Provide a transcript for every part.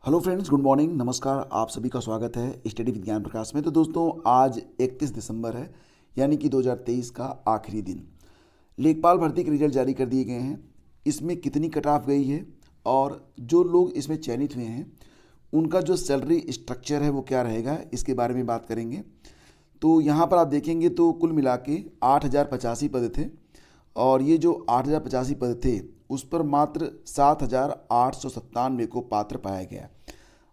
Hello friends, good morning, नमस्कार। आप सभी का स्वागत है स्टडी विज्ञान प्रकाश में। तो दोस्तों, आज 31 दिसंबर है, यानी कि 2023 का आखिरी दिन। लेखपाल भर्ती के रिजल्ट जारी कर दिए गए हैं। इसमें कितनी कट ऑफ गई है और जो लोग इसमें चयनित हुए हैं उनका जो सैलरी स्ट्रक्चर है वो क्या रहेगा, इसके बारे में बात करेंगे। तो यहाँ पर आप देखेंगे तो कुल मिला के 8,085 पद थे और ये जो 8,085 पद थे उस पर मात्र 7,897 को पात्र पाया गया।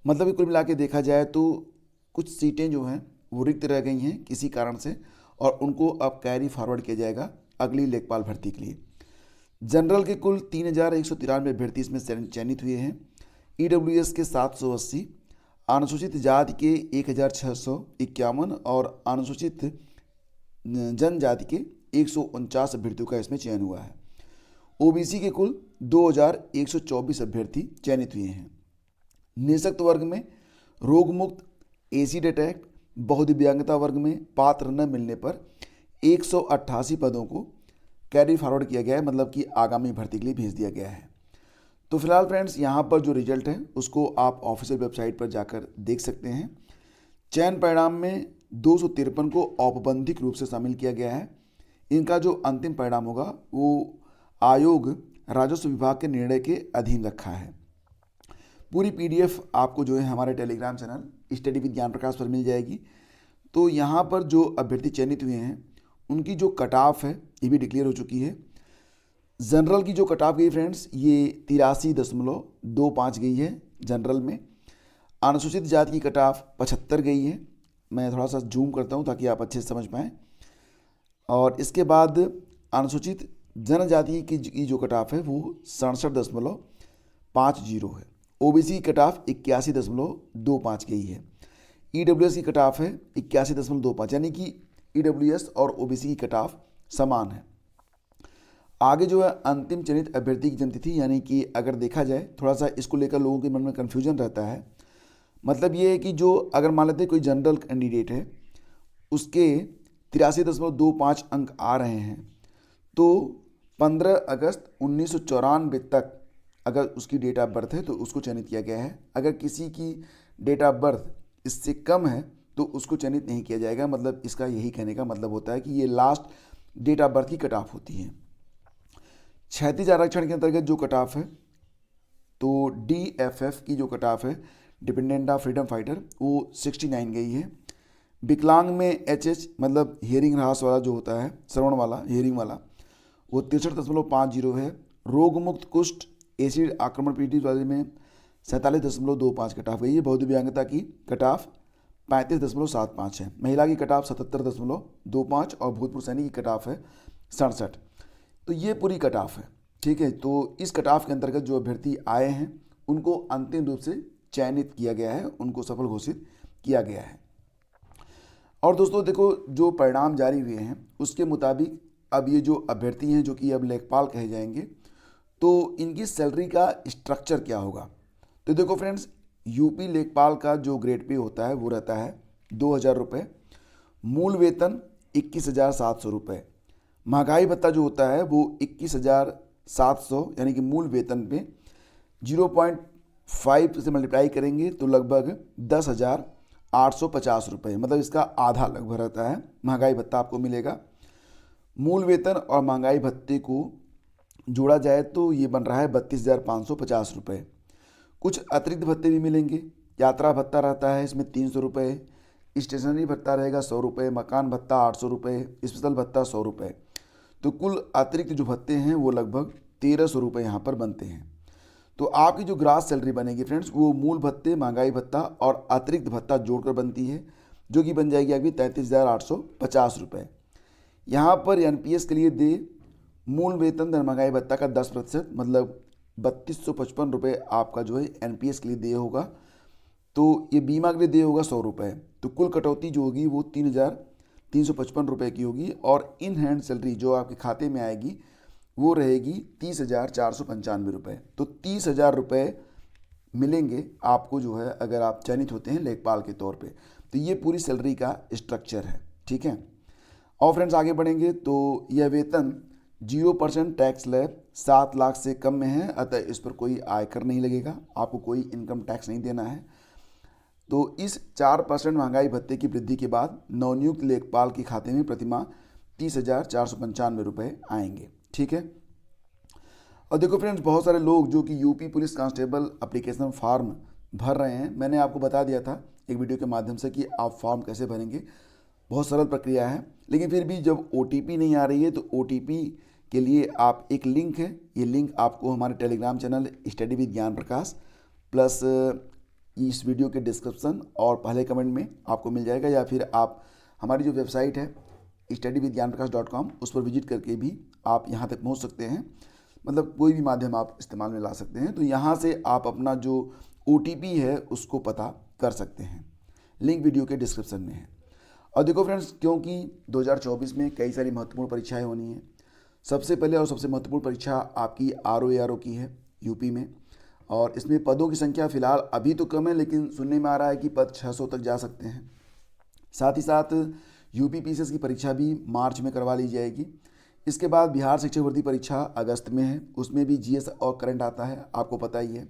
मतलब कि कुल मिला के देखा जाए तो कुछ सीटें जो हैं वो रिक्त रह गई हैं किसी कारण से, और उनको अब कैरी फॉरवर्ड किया जाएगा अगली लेखपाल भर्ती के लिए। जनरल के कुल 3,193 अभ्यर्थी इसमें चयनित हुए हैं। ईडब्ल्यूएस के 780, अनुसूचित जाति के 1,651 और अनुसूचित जनजाति के 149 अभ्यर्थियों का इसमें चयन हुआ है। ओबीसी के कुल 2,124 अभ्यर्थी चयनित हुए हैं। निःशक्त वर्ग में रोग मुक्त, एसिड अटैक, बहुदिव्यांगता वर्ग में पात्र न मिलने पर 188 पदों को कैरी फॉरवर्ड किया गया है, मतलब कि आगामी भर्ती के लिए भेज दिया गया है। तो फिलहाल फ्रेंड्स, यहाँ पर जो रिजल्ट है उसको आप ऑफिशियल वेबसाइट पर जाकर देख सकते हैं। चयन परिणाम में 253 को औपबंधिक रूप से शामिल किया गया है। इनका जो अंतिम परिणाम होगा वो आयोग राजस्व विभाग के निर्णय के अधीन रखा है। पूरी पीडीएफ आपको जो है हमारे टेलीग्राम चैनल स्टडी विज्ञान प्रकाश पर मिल जाएगी। तो यहाँ पर जो अभ्यर्थी चयनित हुए हैं उनकी जो कट ऑफ है ये भी डिक्लेयर हो चुकी है। जनरल की जो कट ऑफ गई फ्रेंड्स, ये 83.25 गई है जनरल में। अनुसूचित जाति की कट ऑफ 75 गई है। मैं थोड़ा सा जूम करता हूँ ताकि आप अच्छे से समझ पाएँ। और इसके बाद अनुसूचित जनजाति की जो कट ऑफ है वो 67.50 है। ओबीसी की कट ऑफ 81.25 गई है। ईडब्ल्यूएस की कट ऑफ है 81.25, यानी कि ईडब्ल्यूएस और ओबीसी की कट ऑफ समान है। आगे जो है अंतिम चयनित अभ्यर्थी की जन्मतिथि, यानी कि अगर देखा जाए थोड़ा सा इसको लेकर लोगों के मन में कन्फ्यूजन रहता है। मतलब ये है कि जो अगर मान लेते कोई जनरल कैंडिडेट है उसके 83.25 अंक आ रहे हैं तो 15 अगस्त 1994 तक अगर उसकी डेट ऑफ बर्थ है तो उसको चयनित किया गया है। अगर किसी की डेट ऑफ बर्थ इससे कम है तो उसको चयनित नहीं किया जाएगा। मतलब इसका यही कहने का मतलब होता है कि ये लास्ट डेट ऑफ बर्थ की कट ऑफ होती है। क्षैतिज आरक्षण के अंतर्गत जो कट ऑफ है तो DFF की जो कट ऑफ है, डिपेंडेंट ऑफ फ्रीडम फाइटर, वो 69 गई है। विकलांग में HH मतलब हियरिंग ह्रास वाला जो होता है, श्रवण वाला, हियरिंग वाला, वो 63.50 है। रोग मुक्त कुष्ठ एसिड आक्रमण पीड़ित वाले में 47.25 कट ऑफ गई है। बहुदिव्यांगता की कट ऑफ 35.75 है। महिला की कट ऑफ 77.25 और भूतपूर्व सैनिक की कट ऑफ है 67। तो ये पूरी कट ऑफ है, ठीक है। तो इस कट ऑफ के अंतर्गत जो अभ्यर्थी आए हैं उनको अंतिम रूप से चयनित किया गया है, उनको सफल घोषित किया गया है। और दोस्तों देखो, जो परिणाम जारी हुए हैं उसके मुताबिक अब ये जो अभ्यर्थी हैं जो कि अब लेखपाल कहे जाएंगे, तो इनकी सैलरी का स्ट्रक्चर क्या होगा। तो देखो फ्रेंड्स, यूपी लेखपाल का जो ग्रेड पे होता है वो रहता है 2,000 रुपये। मूल वेतन 21,700 रुपये। महंगाई भत्ता जो होता है वो 21,700, यानी कि मूल वेतन पे 0.5 से मल्टीप्लाई करेंगे तो लगभग 10,850 रुपये, मतलब इसका आधा लगभग रहता है महंगाई भत्ता आपको मिलेगा। मूल वेतन और महंगाई भत्ते को जोड़ा जाए तो ये बन रहा है 32,550 रुपये। कुछ अतिरिक्त भत्ते भी मिलेंगे। यात्रा भत्ता रहता है इसमें 300 रुपये, स्टेशनरी भत्ता रहेगा 100 रुपये, मकान भत्ता 800 रुपये, स्पेशल भत्ता 100 रुपये। तो कुल अतिरिक्त जो भत्ते हैं वो लगभग 1,300 रुपये यहाँ पर बनते हैं। तो आपकी जो ग्रास सैलरी बनेगी फ्रेंड्स, वो मूल भत्ते, महंगाई भत्ता और अतिरिक्त भत्ता जोड़कर बनती है, जो कि बन जाएगी आपकी 33,850 रुपये। यहाँ पर एनपीएस के लिए दे मूल वेतन दर महंगाई भत्ता का 10%, मतलब 3,255 रुपये आपका जो है एनपीएस के लिए देय होगा। तो ये बीमा के लिए देय होगा 100 रुपये। तो कुल कटौती जो होगी वो 3,355 रुपये की होगी। और इन हैंड सैलरी जो आपके खाते में आएगी वो रहेगी 30,495 रुपये। तो 30,000 रुपये मिलेंगे आपको जो है अगर आप चयनित होते हैं लेखपाल के तौर पे। तो ये पूरी सैलरी का स्ट्रक्चर है, ठीक है। और फ्रेंड्स आगे बढ़ेंगे तो यह वेतन 0% टैक्स स्लैब 7 लाख से कम में है, अतः इस पर कोई आयकर नहीं लगेगा, आपको कोई इनकम टैक्स नहीं देना है। तो इस 4% महंगाई भत्ते की वृद्धि के बाद नवनियुक्त लेखपाल के खाते में प्रतिमाह 30,495 रुपये आएंगे। ठीक है। और देखो फ्रेंड्स, बहुत सारे लोग जो कि UP police constable application form भर रहे हैं, मैंने आपको बता दिया था एक वीडियो के माध्यम से कि आप फॉर्म कैसे भरेंगे। बहुत सरल प्रक्रिया है, लेकिन फिर भी जब OTP नहीं आ रही है तो OTP के लिए आप एक लिंक है, ये लिंक आपको हमारे टेलीग्राम चैनल स्टडी विद ज्ञान प्रकाश प्लस इस वीडियो के डिस्क्रिप्शन और पहले कमेंट में आपको मिल जाएगा, या फिर आप हमारी जो वेबसाइट है studyvidgyanprakash.com उस पर विजिट करके भी आप यहाँ तक पहुँच सकते हैं। मतलब कोई भी माध्यम आप इस्तेमाल में ला सकते हैं, तो यहाँ से आप अपना जो OTP है उसको पता कर सकते हैं। लिंक वीडियो के डिस्क्रिप्शन में है। और देखो फ्रेंड्स, क्योंकि 2024 में कई सारी महत्वपूर्ण परीक्षाएं होनी हैं, सबसे पहले और सबसे महत्वपूर्ण परीक्षा आपकी RO ARO की है यूपी में, और इसमें पदों की संख्या फ़िलहाल अभी तो कम है, लेकिन सुनने में आ रहा है कि पद 600 तक जा सकते हैं। साथ ही साथ UP PCS की परीक्षा भी मार्च में करवा ली जाएगी। इसके बाद बिहार शिक्षक भर्ती परीक्षा अगस्त में है, उसमें भी GS और करंट आता है, आपको पता ही है।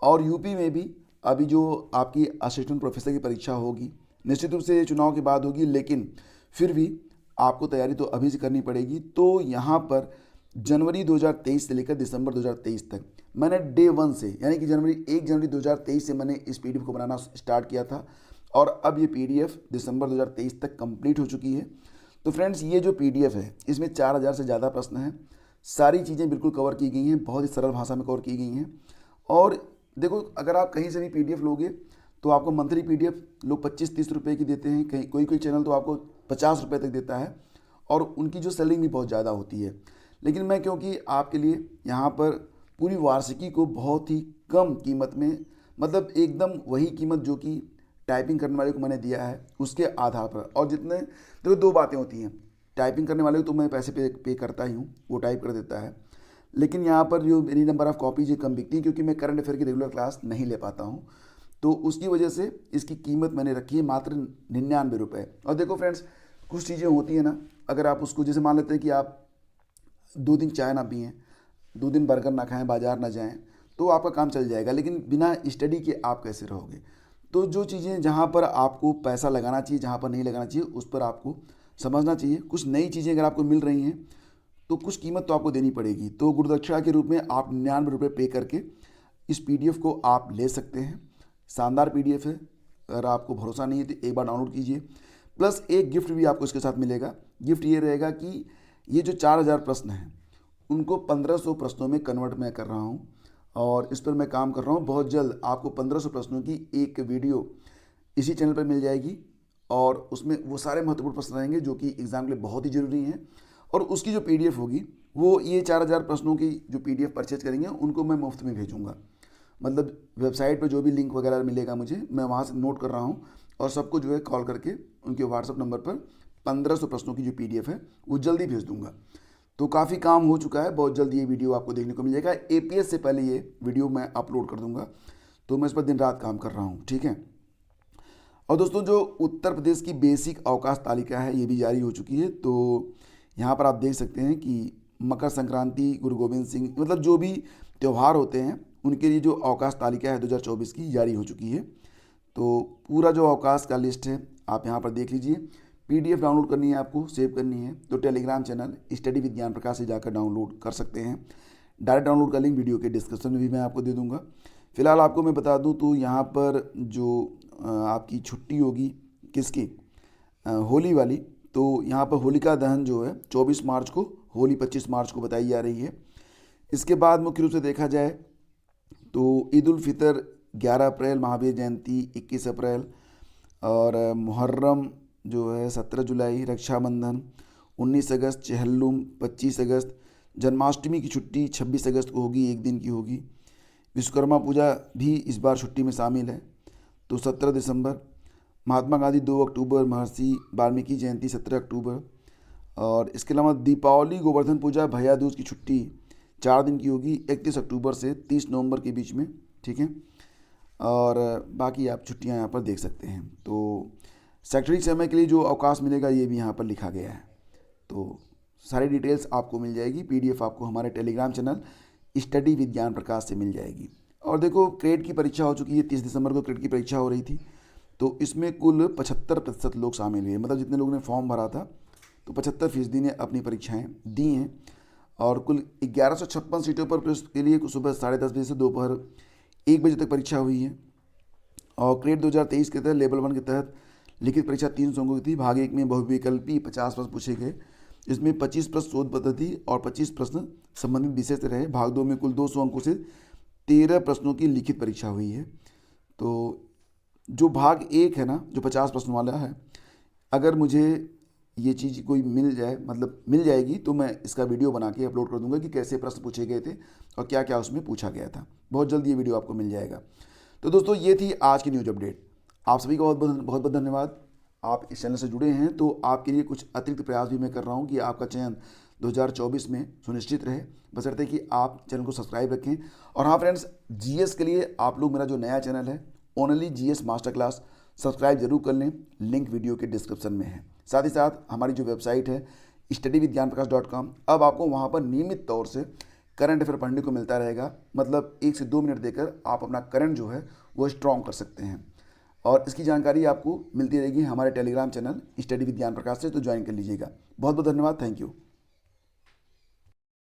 और यूपी में भी अभी जो आपकी असिस्टेंट प्रोफेसर की परीक्षा होगी, निश्चित रूप से ये चुनाव के बाद होगी, लेकिन फिर भी आपको तैयारी तो अभी से करनी पड़ेगी। तो यहाँ पर जनवरी 2023 से लेकर दिसंबर 2023 तक मैंने डे 1 से, यानी कि 1 जनवरी 2023 से मैंने इस PDF को बनाना स्टार्ट किया था, और अब ये PDF दिसंबर 2023 तक कंप्लीट हो चुकी है। तो फ्रेंड्स, ये जो PDF है इसमें 4000 से ज़्यादा प्रश्न हैं, सारी चीज़ें बिल्कुल कवर की गई हैं, बहुत ही सरल भाषा में कवर की गई हैं। और देखो, अगर आप कहीं से भी PDF लोगे तो आपको मंथली PDF लोग 25-30 रुपये की देते हैं, कहीं कोई चैनल तो आपको 50 रुपये तक देता है, और उनकी जो सेलिंग भी बहुत ज़्यादा होती है। लेकिन मैं क्योंकि आपके लिए यहाँ पर पूरी वार्षिकी को बहुत ही कम कीमत में, मतलब एकदम वही कीमत जो कि टाइपिंग करने वाले को मैंने दिया है उसके आधार पर, और जितने देखो, दो बातें होती हैं, टाइपिंग करने वाले को तो मैं पैसे पे करता ही हूँ, वो टाइप कर देता है, लेकिन यहाँ पर जो मेरी नंबर ऑफ़ कॉपीज कम बिकती है, क्योंकि मैं करंट अफेयर की रेगुलर क्लास नहीं ले पाता हूँ, तो उसकी वजह से इसकी कीमत मैंने रखी है मात्र 99 रुपये। और देखो फ्रेंड्स, कुछ चीज़ें होती हैं ना, अगर आप उसको जैसे मान लेते हैं कि आप 2 दिन चाय ना पिएँ, 2 दिन बर्गर ना खाएँ, बाजार ना जाएँ, तो आपका काम चल जाएगा, लेकिन बिना स्टडी के आप कैसे रहोगे। तो जो चीज़ें जहाँ पर आपको पैसा लगाना चाहिए, जहाँ पर नहीं लगाना चाहिए, उस पर आपको समझना चाहिए। कुछ नई चीज़ें अगर आपको मिल रही हैं तो कुछ कीमत तो आपको देनी पड़ेगी। तो गुरुदक्षिणा के रूप में आप 99 रुपये पे करके इस PDF को आप ले सकते हैं। शानदार PDF है, अगर आपको भरोसा नहीं है तो एक बार डाउनलोड कीजिए। प्लस एक गिफ्ट भी आपको इसके साथ मिलेगा। गिफ्ट ये रहेगा कि ये जो 4000 प्रश्न हैं उनको 1500 प्रश्नों में कन्वर्ट मैं कर रहा हूँ, और इस पर मैं काम कर रहा हूँ। बहुत जल्द आपको 1500 प्रश्नों की एक वीडियो इसी चैनल पर मिल जाएगी, और उसमें वो सारे महत्वपूर्ण प्रश्न रहेंगे जो कि एग्ज़ाम के लिए बहुत ही ज़रूरी हैं, और उसकी जो PDF होगी वो ये 4000 प्रश्नों की जो PDF परचेज करेंगे उनको मैं मुफ्त में भेजूँगा। मतलब वेबसाइट पर जो भी लिंक वगैरह मिलेगा मुझे, मैं वहाँ से नोट कर रहा हूँ, और सबको जो है कॉल करके उनके व्हाट्सअप नंबर पर 1500 प्रश्नों की जो PDF है वो जल्दी भेज दूँगा। तो काफ़ी काम हो चुका है, बहुत जल्द ये वीडियो आपको देखने को मिल जाएगा। APS से पहले ये वीडियो मैं अपलोड कर दूँगा, तो मैं इस पर दिन रात काम कर रहा हूँ। ठीक है। और दोस्तों, जो उत्तर प्रदेश की बेसिक अवकाश तालिका है ये भी जारी हो चुकी है। तो यहाँ पर आप देख सकते हैं कि मकर संक्रांति, गुरु गोविंद सिंह, मतलब जो भी त्यौहार होते हैं उनके लिए जो अवकाश तालिका है 2024 की जारी हो चुकी है। तो पूरा जो अवकाश का लिस्ट है आप यहाँ पर देख लीजिए। PDF डाउनलोड करनी है, आपको सेव करनी है, तो टेलीग्राम चैनल स्टडी विद ज्ञान प्रकाश से जाकर डाउनलोड कर सकते हैं। डायरेक्ट डाउनलोड का लिंक वीडियो के डिस्क्रिप्शन में भी मैं आपको दे दूँगा। फिलहाल आपको मैं बता दूँ तो यहाँ पर जो आपकी छुट्टी होगी किसकी, होली वाली, तो यहाँ पर होलिका दहन जो है 24 मार्च को, होली 25 मार्च को बताई जा रही है। इसके बाद मुख्य रूप से देखा जाए तो ईद उल फितर 11 अप्रैल, महावीर जयंती 21 अप्रैल, और मुहर्रम जो है 17 जुलाई, रक्षाबंधन 19 अगस्त, चहल्लुम 25 अगस्त, जन्माष्टमी की छुट्टी 26 अगस्त को होगी, एक दिन की होगी। विश्वकर्मा पूजा भी इस बार छुट्टी में शामिल है, तो 17 दिसंबर। महात्मा गांधी 2 अक्टूबर, महर्षि वाल्मीकि जयंती 17 अक्टूबर, और इसके अलावा दीपावली, गोवर्धन पूजा, भैया दूज की छुट्टी 4 दिन की होगी, 31 अक्टूबर से 30 नवंबर के बीच में। ठीक है। और बाकी आप छुट्टियां यहाँ पर देख सकते हैं। तो शैक्षणिक समय के लिए जो अवकाश मिलेगा ये भी यहाँ पर लिखा गया है। तो सारी डिटेल्स आपको मिल जाएगी, PDF आपको हमारे टेलीग्राम चैनल स्टडी विद ज्ञान प्रकाश से मिल जाएगी। और देखो, क्रेड की परीक्षा हो चुकी है, 30 दिसंबर को क्रेड की परीक्षा हो रही थी, तो इसमें कुल 75% लोग शामिल हुए, मतलब जितने लोगों ने फॉर्म भरा था तो 75% ने अपनी परीक्षाएं दी हैं। और कुल 1156 सीटों पर के लिए सुबह 10:30 बजे से दोपहर 1 बजे तक परीक्षा हुई है। और क्रेड 2023 के तहत लेवल 1 के तहत लिखित परीक्षा 300 अंकों की थी। भाग 1 में बहुविकल्पी 50 प्रश्न पूछे गए, इसमें 25 प्रश्न शोध पद्धति और 25 प्रश्न संबंधित विषय से रहे। भाग 2 में कुल 200 अंकों से 13 प्रश्नों की लिखित परीक्षा हुई है। तो जो भाग 1 है ना, जो 50 प्रश्न वाला है, अगर मुझे ये चीज़ कोई मिल जाए, मतलब मिल जाएगी, तो मैं इसका वीडियो बना के अपलोड कर दूंगा कि कैसे प्रश्न पूछे गए थे और क्या क्या उसमें पूछा गया था। बहुत जल्द ये वीडियो आपको मिल जाएगा। तो दोस्तों, ये थी आज की न्यूज़ अपडेट। आप सभी का बहुत बहुत धन्यवाद। आप इस चैनल से जुड़े हैं तो आपके लिए कुछ अतिरिक्त प्रयास भी मैं कर रहा हूँ कि आपका चयन 2024 में सुनिश्चित रहे, बशर्ते कि आप चैनल को सब्सक्राइब रखें। और हाँ फ्रेंड्स, GS के लिए आप लोग मेरा जो नया चैनल है only GS master class, subscribe जरूर कर लें, लिंक वीडियो के डिस्क्रिप्शन में है। साथ ही साथ हमारी जो वेबसाइट है studyvidgyanprakash.com, अब आपको वहाँ पर नियमित तौर से करंट अफेयर पढ़ने को मिलता रहेगा। मतलब 1 से 2 मिनट देकर आप अपना करंट जो है वो स्ट्रॉन्ग कर सकते हैं। और इसकी जानकारी आपको मिलती रहेगी हमारे टेलीग्राम चैनल स्टडी विद ज्ञान प्रकाश से, तो ज्वाइन कर लीजिएगा। बहुत बहुत धन्यवाद। Thank you.